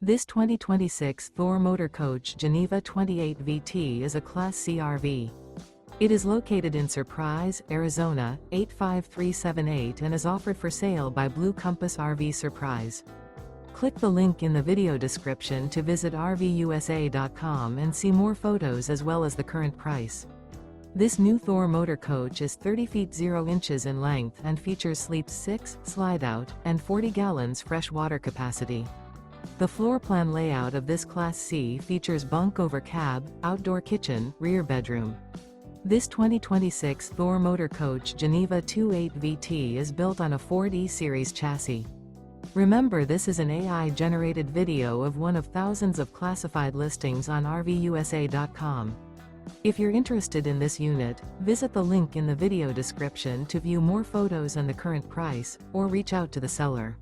This 2026 Thor Motor Coach Geneva 28 VT is a Class C RV. It is located in Surprise, Arizona, 85378 and is offered for sale by Blue Compass RV Surprise. Click the link in the video description to visit RVUSA.com and see more photos as well as the current price. This new Thor Motor Coach is 30 feet 0 inches in length and features sleeps 6, Slideout, and 40 gallons fresh water capacity. The floor plan layout of this Class C features bunk over cab, outdoor kitchen, rear bedroom. This 2026 Thor Motor Coach Geneva 28 VT is built on a Ford E-Series chassis. Remember, this is an AI-generated video of one of thousands of classified listings on RVUSA.com. If you're interested in this unit, visit the link in the video description to view more photos and the current price, or reach out to the seller.